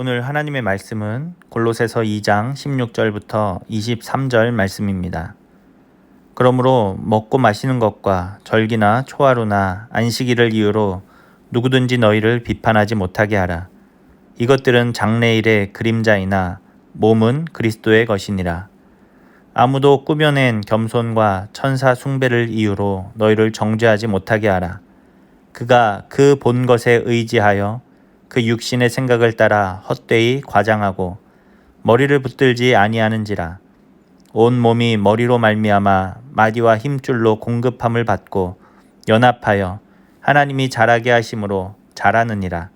오늘 하나님의 말씀은 골로새서 2장 16절부터 23절 말씀입니다. 그러므로 먹고 마시는 것과 절기나 초하루나 안식일을 이유로 누구든지 너희를 비판하지 못하게 하라. 이것들은 장래일의 그림자이나 몸은 그리스도의 것이니라. 아무도 꾸며낸 겸손과 천사 숭배를 이유로 너희를 정죄하지 못하게 하라. 그가 그 본 것에 의지하여 그 육신의 생각을 따라 헛되이 과장하고 머리를 붙들지 아니하는지라. 온 몸이 머리로 말미암아 마디와 힘줄로 공급함을 받고 연합하여 하나님이 자라게 하심으로 자라느니라.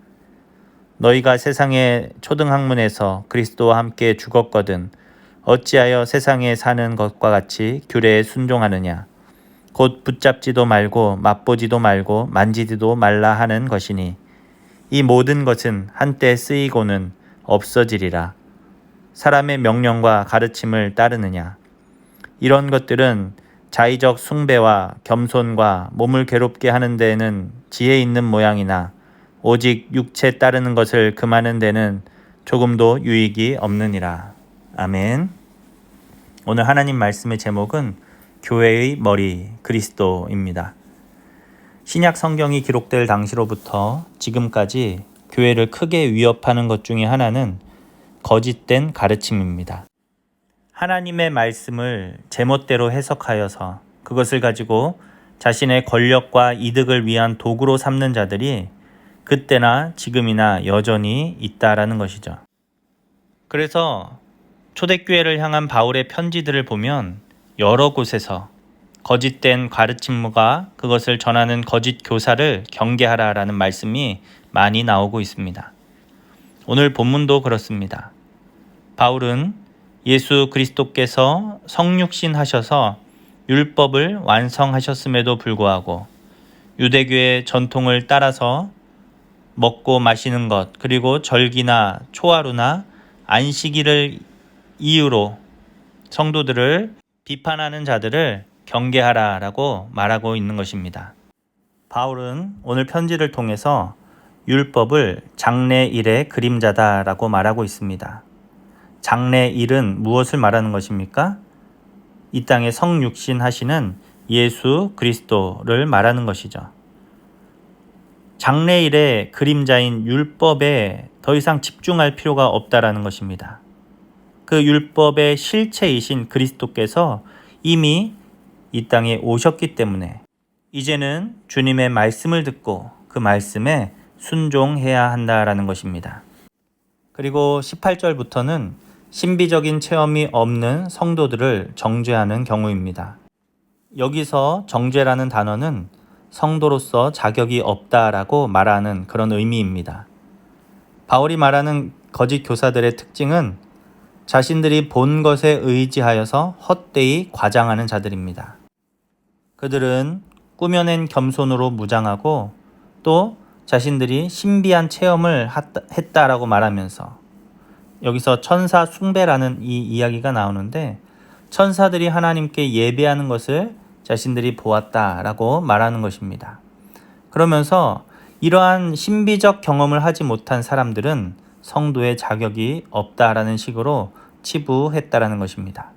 너희가 세상의 초등학문에서 그리스도와 함께 죽었거든 어찌하여 세상에 사는 것과 같이 규례에 순종하느냐. 곧 붙잡지도 말고 맛보지도 말고 만지지도 말라 하는 것이니 이 모든 것은 한때 쓰이고는 없어지리라. 사람의 명령과 가르침을 따르느냐. 이런 것들은 자의적 숭배와 겸손과 몸을 괴롭게 하는 데에는 지혜 있는 모양이나 오직 육체 따르는 것을 금하는 데는 조금도 유익이 없느니라. 아멘. 오늘 하나님 말씀의 제목은 교회의 머리 그리스도입니다. 신약 성경이 기록될 당시로부터 지금까지 교회를 크게 위협하는 것 중에 하나는 거짓된 가르침입니다. 하나님의 말씀을 제멋대로 해석하여서 그것을 가지고 자신의 권력과 이득을 위한 도구로 삼는 자들이 그때나 지금이나 여전히 있다라는 것이죠. 그래서 초대교회를 향한 바울의 편지들을 보면 여러 곳에서 거짓된 가르침과 그것을 전하는 거짓 교사를 경계하라라는 말씀이 많이 나오고 있습니다. 오늘 본문도 그렇습니다. 바울은 예수 그리스도께서 성육신 하셔서 율법을 완성하셨음에도 불구하고 유대교의 전통을 따라서 먹고 마시는 것, 그리고 절기나 초하루나 안식일을 이유로 성도들을 비판하는 자들을 경계하라라고 말하고 있는 것입니다. 바울은 오늘 편지를 통해서 율법을 장래일의 그림자다라고 말하고 있습니다. 장래일은 무엇을 말하는 것입니까? 이 땅에 성육신 하시는 예수 그리스도를 말하는 것이죠. 장래일의 그림자인 율법에 더 이상 집중할 필요가 없다라는 것입니다. 그 율법의 실체이신 그리스도께서 이미 이 땅에 오셨기 때문에 이제는 주님의 말씀을 듣고 그 말씀에 순종해야 한다라는 것입니다. 그리고 18절부터는 신비적인 체험이 없는 성도들을 정죄하는 경우입니다. 여기서 정죄라는 단어는 성도로서 자격이 없다라고 말하는 그런 의미입니다. 바울이 말하는 거짓 교사들의 특징은 자신들이 본 것에 의지하여서 헛되이 과장하는 자들입니다. 그들은 꾸며낸 겸손으로 무장하고 또 자신들이 신비한 체험을 했다라고 말하면서 여기서 천사 숭배라는 이 이야기가 나오는데 천사들이 하나님께 예배하는 것을 자신들이 보았다라고 말하는 것입니다. 그러면서 이러한 신비적 경험을 하지 못한 사람들은 성도의 자격이 없다라는 식으로 치부했다라는 것입니다.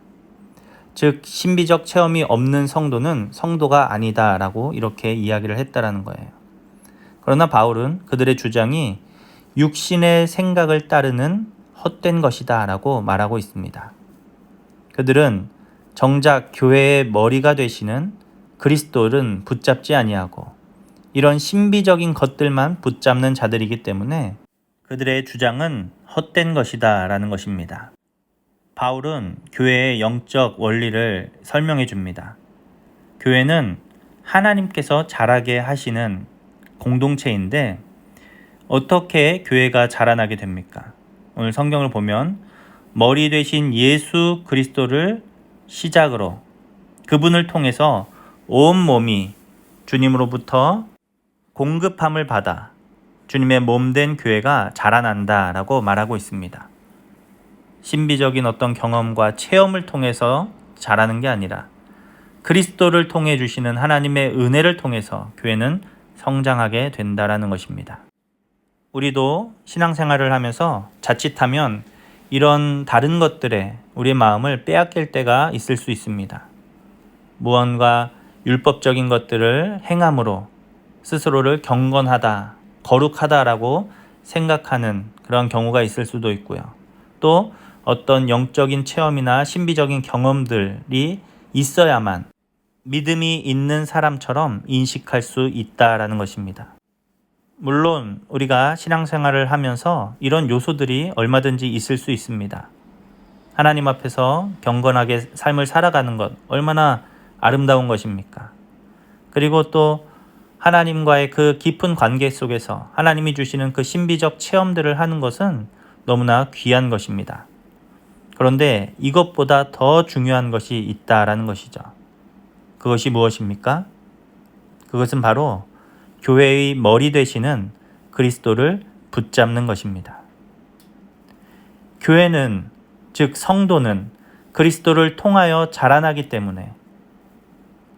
즉 신비적 체험이 없는 성도는 성도가 아니다라고 이렇게 이야기를 했다라는 거예요. 그러나 바울은 그들의 주장이 육신의 생각을 따르는 헛된 것이다 라고 말하고 있습니다. 그들은 정작 교회의 머리가 되시는 그리스도를 붙잡지 아니하고 이런 신비적인 것들만 붙잡는 자들이기 때문에 그들의 주장은 헛된 것이다 라는 것입니다. 바울은 교회의 영적 원리를 설명해 줍니다. 교회는 하나님께서 자라게 하시는 공동체인데 어떻게 교회가 자라나게 됩니까? 오늘 성경을 보면 머리 되신 예수 그리스도를 시작으로 그분을 통해서 온 몸이 주님으로부터 공급함을 받아 주님의 몸된 교회가 자라난다라고 말하고 있습니다. 신비적인 어떤 경험과 체험을 통해서 자라는 게 아니라 그리스도를 통해 주시는 하나님의 은혜를 통해서 교회는 성장하게 된다라는 것입니다. 우리도 신앙생활을 하면서 자칫하면 이런 다른 것들에 우리의 마음을 빼앗길 때가 있을 수 있습니다. 무언가 율법적인 것들을 행함으로 스스로를 경건하다, 거룩하다라고 생각하는 그런 경우가 있을 수도 있고요. 또 어떤 영적인 체험이나 신비적인 경험들이 있어야만 믿음이 있는 사람처럼 인식할 수 있다라는 것입니다. 물론 우리가 신앙생활을 하면서 이런 요소들이 얼마든지 있을 수 있습니다. 하나님 앞에서 경건하게 삶을 살아가는 것 얼마나 아름다운 것입니까? 그리고 또 하나님과의 그 깊은 관계 속에서 하나님이 주시는 그 신비적 체험들을 하는 것은 너무나 귀한 것입니다. 그런데 이것보다 더 중요한 것이 있다라는 것이죠. 그것이 무엇입니까? 그것은 바로 교회의 머리 되시는 그리스도를 붙잡는 것입니다. 교회는, 즉 성도는 그리스도를 통하여 자라나기 때문에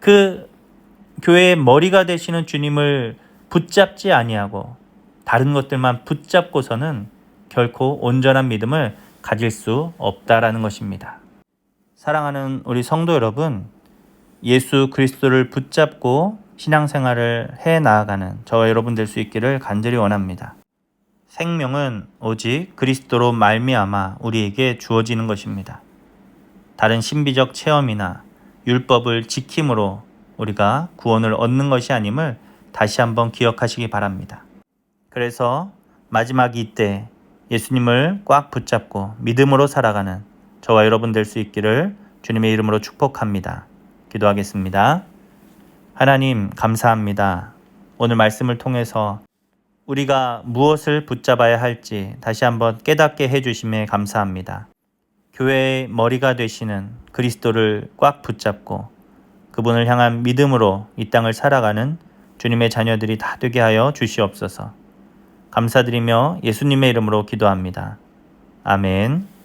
그 교회의 머리가 되시는 주님을 붙잡지 아니하고 다른 것들만 붙잡고서는 결코 온전한 믿음을 가질 수 없다라는 것입니다. 사랑하는 우리 성도 여러분, 예수 그리스도를 붙잡고 신앙생활을 해 나아가는 저와 여러분 될 수 있기를 간절히 원합니다. 생명은 오직 그리스도로 말미암아 우리에게 주어지는 것입니다. 다른 신비적 체험이나 율법을 지킴으로 우리가 구원을 얻는 것이 아님을 다시 한번 기억하시기 바랍니다. 그래서 마지막 이때 예수님을 꽉 붙잡고 믿음으로 살아가는 저와 여러분 될 수 있기를 주님의 이름으로 축복합니다. 기도하겠습니다. 하나님 감사합니다. 오늘 말씀을 통해서 우리가 무엇을 붙잡아야 할지 다시 한번 깨닫게 해주심에 감사합니다. 교회의 머리가 되시는 그리스도를 꽉 붙잡고 그분을 향한 믿음으로 이 땅을 살아가는 주님의 자녀들이 다 되게 하여 주시옵소서. 감사드리며 예수님의 이름으로 기도합니다. 아멘.